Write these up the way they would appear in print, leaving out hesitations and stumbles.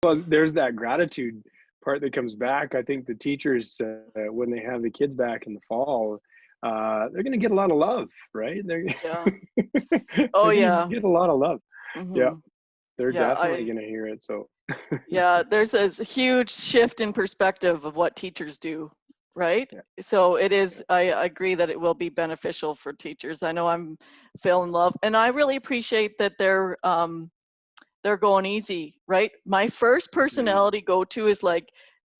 Well, there's that gratitude part that comes back. I think the teachers, when they have the kids back in the fall, they're going to get a lot of love, right? They're Yeah. Oh they're going to yeah. get a lot of love. Yeah, Hmm. they're Yeah, definitely going to hear it. So, yeah, there's a huge shift in perspective of what teachers do, right? yeah, So it yeah. is, I agree that it will be beneficial for teachers. I know I'm Phil in love, and I really appreciate that they're going easy, right? My first Mm, personality go to is like,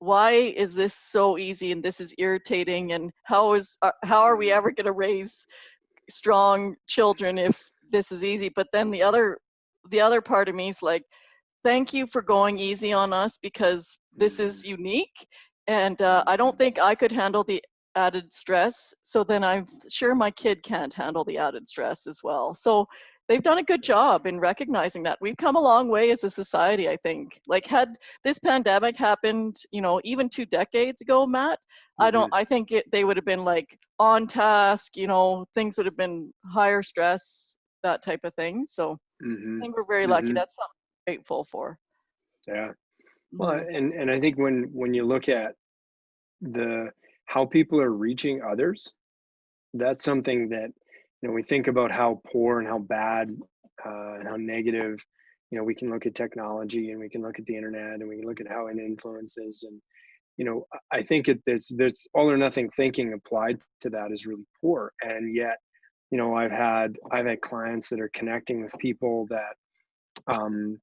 why is this so easy and this is irritating, and how are we mm, ever going to raise strong children if this is easy? But then the other part of me is like, thank you for going easy on us because this is mm, unique, and I don't mm. think I could handle the added stress, so then I'm sure my kid can't handle the added stress as well. So they've done a good job in recognizing that. We've come a long way as a society, I think. Like, had this pandemic happened, even 2 decades ago, Matt, Mhm, I think they would have been like on task, things would have been higher stress, that type of thing. So I mhm, think we're very lucky. mhm. That's something I'm grateful for. Yeah. Well, Hmm. and I think when you look at the how people are reaching others, that's something that, we think about how poor and how bad, and how negative, we can look at technology and we can look at the internet and we can look at how it influences. And, I think there's all or nothing thinking applied to that is really poor. And yet, I've had clients that are connecting with people that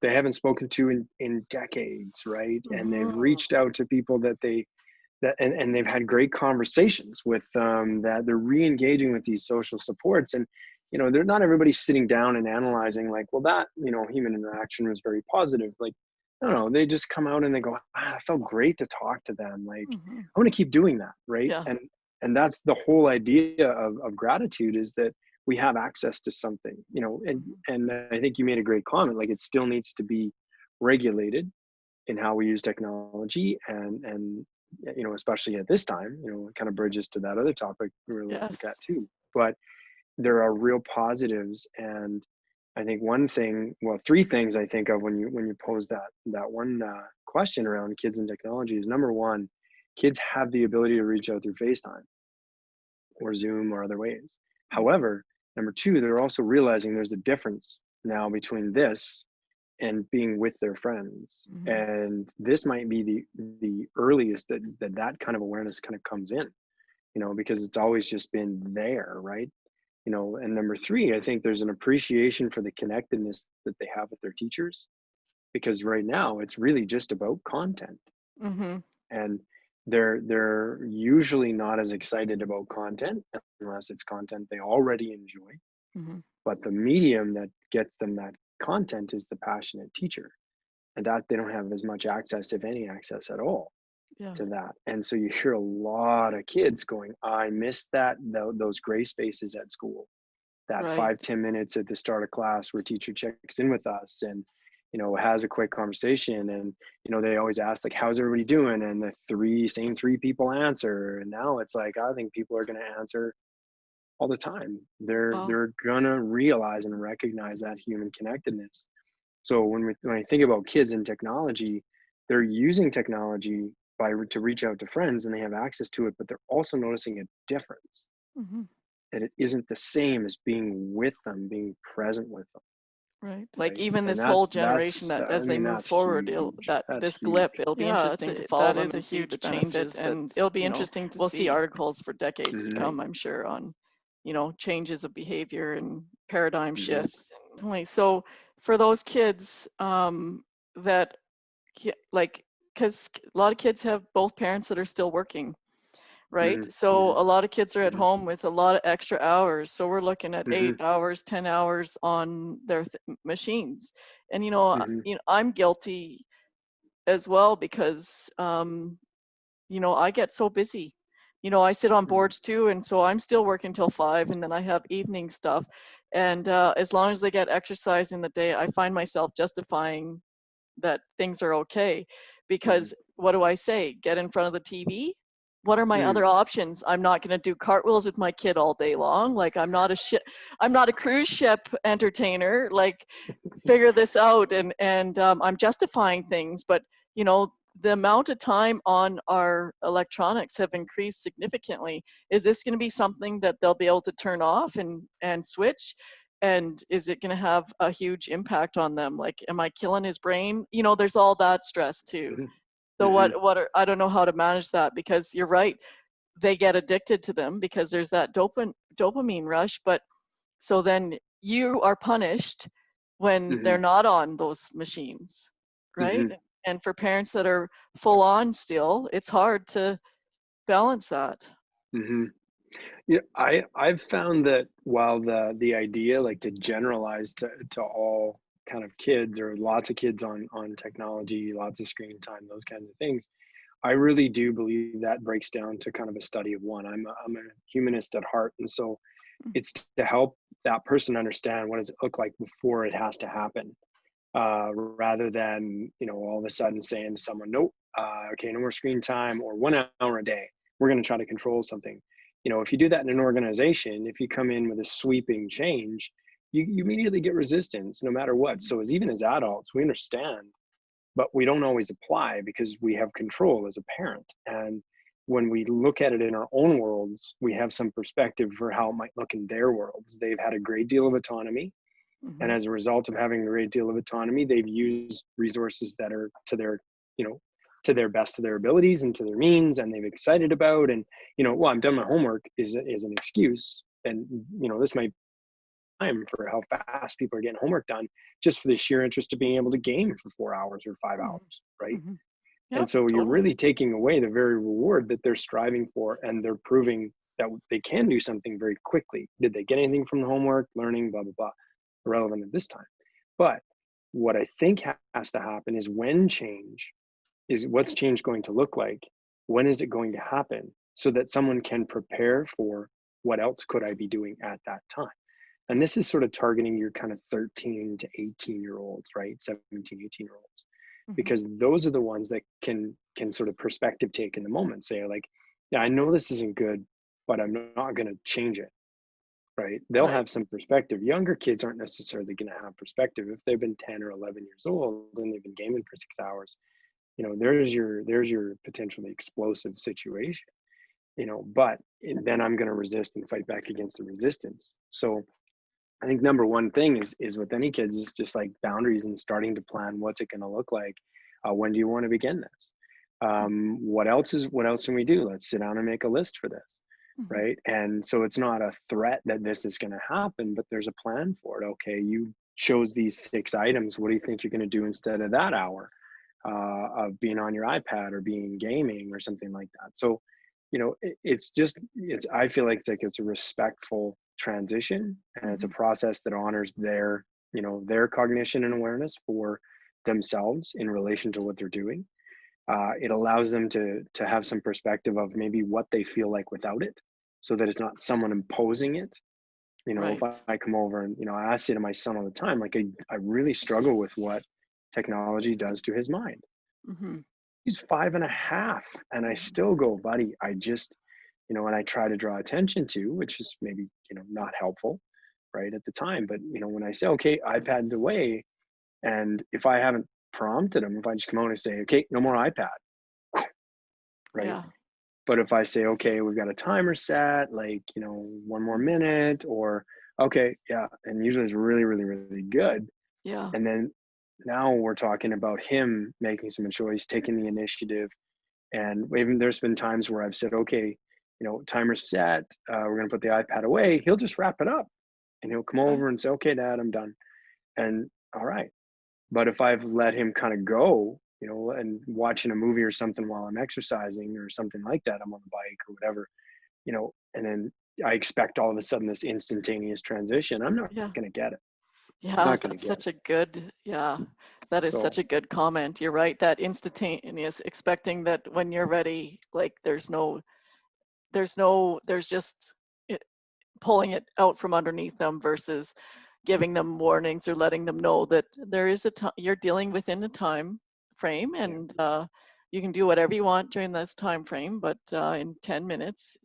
they haven't spoken to in decades, right? And they've Hmm. reached out to people and they've had great conversations with that they're re-engaging with these social supports. And they're not everybody sitting down and analyzing like, well, that human interaction was very positive. Like, no, they just come out and they go, it felt great to talk to them. Like, Hmm. I want to keep doing that, right? Yeah. And that's the whole idea of gratitude, is that we have access to something, and Hmm. and I think you made a great comment. Like, it still needs to be regulated in how we use technology. And especially at this time, it kind of bridges to that other topic we're going to look at Yes. too. But there are real positives. And I think one thing, well, three things I think of when you pose that one question around kids and technology is: number one, kids have the ability to reach out through FaceTime or Zoom or other ways. Hmm. However, number two, they're also realizing there's a difference now between this and being with their friends. Hmm. And this might be the earliest that kind of awareness kind of comes in, because it's always just been there, right? And number three, I think there's an appreciation for the connectedness that they have with their teachers, because right now it's really just about content. Hmm. And they're usually not as excited about content unless it's content they already enjoy. Hmm. But the medium that gets them that content is the passionate teacher, and that they don't have as much access, if any access at all, Yeah. to that. And so you hear a lot of kids going, I missed those gray spaces at school, that Right. 5-10 minutes at the start of class where teacher checks in with us and has a quick conversation. And they always ask, like, how's everybody doing? And the same three people answer. And now it's like, I think people are going to answer all the time. they're Wow. they're gonna realize and recognize that human connectedness. So when I think about kids and technology, they're using technology to reach out to friends, and they have access to it, but they're also noticing a difference, Hmm. that it isn't the same as being with them, being present with them, Right. Like right? even And this whole generation that's that I as they meit's move that's forward, huge. That's this huge. blip, it'll be Yeah, interesting to follow that them is a and see the huge benefits. benefit that, And it'll be you know, interesting to we'll see see. articles for decades to Hmm. come, I'm sure, on, changes of behavior and paradigm Hmm. shifts. Definitely. So for those kids that like, because a lot of kids have both parents that are still working, right? Hmm. So Hmm. a lot of kids are at Hmm. home with a lot of extra hours. So we're looking at Hmm. 8 hours, 10 hours on their machines. And, Hmm. I'm guilty as well because, I get so busy. I sit on Hmm. boards too. And so I'm still working till 5 and then I have evening stuff. And as long as they get exercise in the day, I find myself justifying that things are okay Hmm. because what do I say? Get in front of the TV? what are my Mm. other options? I'm not going to do cartwheels with my kid all day long. Like, I'm not a cruise ship entertainer. Like, figure this out. And I'm justifying things, but you know, the amount of time on our electronics have increased significantly. Is this going to be something that they'll be able to turn off and switch? And is it going to have a huge impact on them? Like, am I killing his brain? You know, there's all that stress too. Mhm. So Mhm. I don't know how to manage that, because you're right, they get addicted to them because there's that dopamine rush. But so then you are punished when they're Mhm. not on those machines, right? Mhm. And for parents that are full on still, it's hard to balance that. Mhm. Yeah, I've found that while the idea, like, to generalize to all kind of kids or lots of kids on technology, lots of screen time, those kinds of things, I really do believe that breaks down to kind of a study of one. I'm a humanist at heart, and so it's to help that person understand what does it look like before it has to happen, rather than, all of a sudden saying to someone, nope, okay, no more screen time, or 1 hour a day, we're going to try to control something. If you do that in an organization, if you come in with a sweeping change, you immediately get resistance no matter what. So even as adults, we understand, but we don't always apply because we have control as a parent. And when we look at it in our own worlds, we have some perspective for how it might look in their worlds. They've had a great deal of autonomy, and Mm-hmm. as a result of having a great deal of autonomy, they've used resources that are to their, to their best of their abilities and to their means, and they've excited about. And, well, I'm done my homework is an excuse. And, this might be time for how fast people are getting homework done, just for the sheer interest of being able to game for 4 hours or 5 hours, Mm-hmm. right? Mm-hmm. And Yep, so you're totally. really taking away the very reward that they're striving for, and they're proving that they can do something very quickly. Did they get anything from the homework, learning, blah, blah, blah, irrelevant at this time. But what I think has to happen is, when change is, what's change going to look like? When is it going to happen? So that someone can prepare for, what else could I be doing at that time? And this is sort of targeting your kind of 13 to 18-year-olds, right? 17, 18-year-olds, Mm-hmm. because those are the ones that can sort of perspective take in the moment, say like, yeah, I know this isn't good, but I'm not going to change it, right? They'll Right. have some perspective. Younger kids aren't necessarily going to have perspective. If they've been 10 or 11 years old and they've been gaming for 6 hours, there's your potentially explosive situation, but then I'm going to resist and fight back against the resistance. So I think number one thing is with any kids is just like boundaries and starting to plan, what's it going to look like. When do you want to begin this? What else can we do? Let's sit down and make a list for this, Mm-hmm. right? And so it's not a threat that this is going to happen, but there's a plan for it. Okay, you chose these 6 items. What do you think you're going to do instead of that hour of being on your iPad or being gaming or something like that? So, it's I feel like it's a respectful transition, and it's a Mm-hmm. process that honors their cognition and awareness for themselves in relation to what they're doing. It allows them to have some perspective of maybe what they feel like without it, so that it's not someone imposing it. If I, Right. I come over and, I say to my son all the time, like, I really struggle with what technology does to his mind. Mm-hmm. He's 5.5, and I still go, buddy, I just, and I try to draw attention to, which is maybe, not helpful, right, at the time. But, when I say, okay, iPad's away, and if I haven't prompted him, if I just come out and say, okay, no more iPad, right? Yeah. But if I say, okay, we've got a timer set, like, 1 more minute, or okay, yeah, and usually it's really, really, really good. Yeah. And then now we're talking about him making some choice, taking the initiative. And even there's been times where I've said, okay, timer set, we're going to put the iPad away. He'll just wrap it up and he'll come Right. over and say, okay, Dad, I'm done. And all right. But if I've let him kind of go, and watching a movie or something while I'm exercising or something like that, I'm on the bike or whatever, and then I expect all of a sudden this instantaneous transition, I'm not Yeah. going to get it. Yeah, Not going to that's get it. such a good, yeah, that is such So, a good comment. You're right, that instantaneous, expecting that when you're ready, like there's just it, pulling it out from underneath them versus giving them warnings or letting them know that there is a time you're dealing within a time frame, yeah. and you can do whatever you want during this time frame, but in 10 minutes,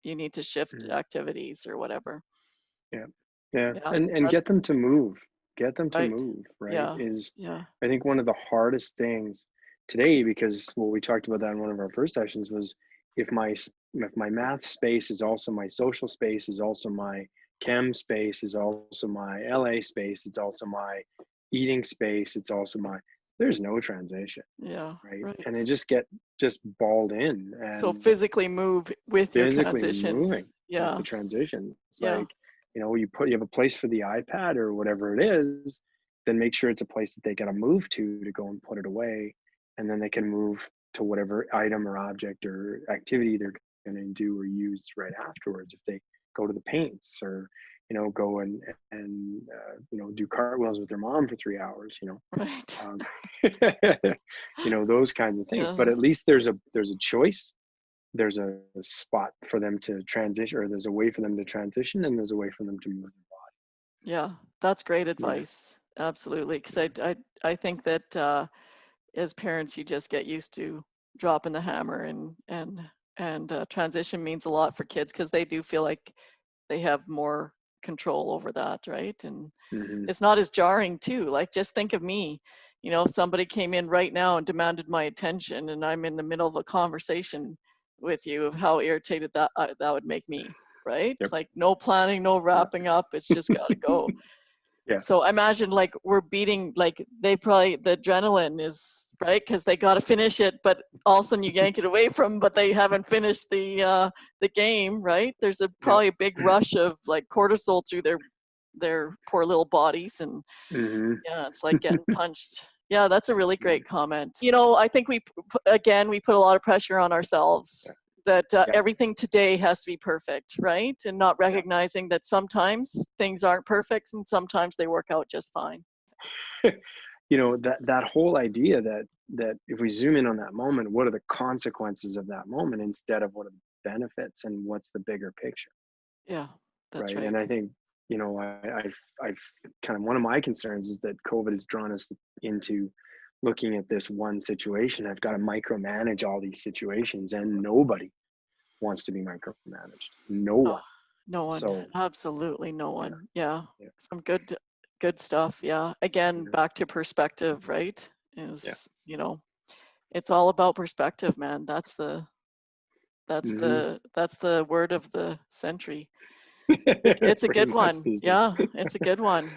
you need to shift Mhm. activities or whatever. Yeah. Yeah. Yeah, And that's get them to move. Get them to right. move, right? Yeah, Is yeah, I think one of the hardest things today, because well, we talked about that in one of our first sessions, was if my math space is also my social space, is also my chem space, is also my LA space, it's also my eating space, it's also my there's no transitions, yeah, right? And they right. just balled in So and physically move with your physically transitions. moving with Yeah, the transition. It's yeah, like, you have a place for the iPad or whatever it is, then make sure it's a place that they gotta move to go and put it away, and then they can move to whatever item or object or activity they're gonna do or use right afterwards. If they go to the paints or, go and do cartwheels with their mom for 3 hours, right. um, those kinds of things. But Yeah, at least there's a choice, there's a spot for them to transition, or there's a way for them to transition, and there's a way for them to move yeah, that's great their body. advice. Absolutely, because Yeah, I think that as parents, you just get used to dropping the hammer, and transition means a lot for kids because they do feel like they have more control over that, right? And yeah. it's not as jarring too. Like, just think of me, if somebody came in right now and demanded my attention, and I'm in the middle of a conversation with you, of how irritated that would make me, right? Yep. Like, no planning, no Yeah. wrapping up. It's just got to go. Yeah. So imagine, like, we're beating, like, they probably, the adrenaline is right because they got to finish it, but all of a sudden you yank it away from 'em, but they haven't finished the game, right? There's a Yep. probably a big rush of like cortisol through their poor little bodies, and Hmm. yeah, it's like getting punched. Yeah, that's a really great comment. I think again, we put a lot of pressure on ourselves Yeah. that Yeah. everything today has to be perfect, right? And not Yeah. recognizing that sometimes things aren't perfect and sometimes they work out just fine. That whole idea that if we zoom in on that moment, what are the consequences of that moment instead of what are the benefits and what's the bigger picture, Yeah, that's right? right. And I think, I've kind of, one of my concerns is that COVID has drawn us into looking at this one situation. I've got to micromanage all these situations, and nobody wants to be micromanaged. No Oh, one. no one, So absolutely no yeah, one. Yeah, yeah, some good stuff. Yeah. Again, yeah, back to perspective, right? yeah. It's all about perspective, man. Hmm. That's the word of the century. It's a Pretty good much one. these days. Yeah, it's a good one.